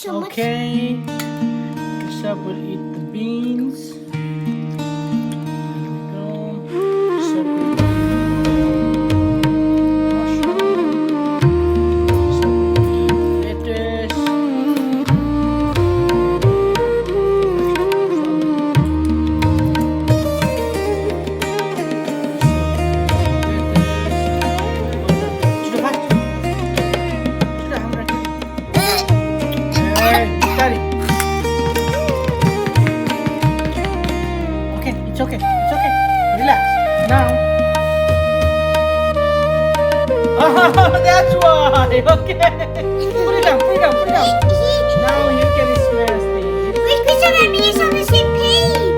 so much. Okay. Kasha will eat the beans. Here we go. Kasha will eat the mushroom. Kasha will eat lettuce. Sudah, Pak. Sudah, Hamra. Tadi. Okay, it's okay. It's okay. Relax. Now. Oh, that's why. Okay. Put it down. Put it down. Put it down. Now you can smell it. Wait, Christian and me is on the same page.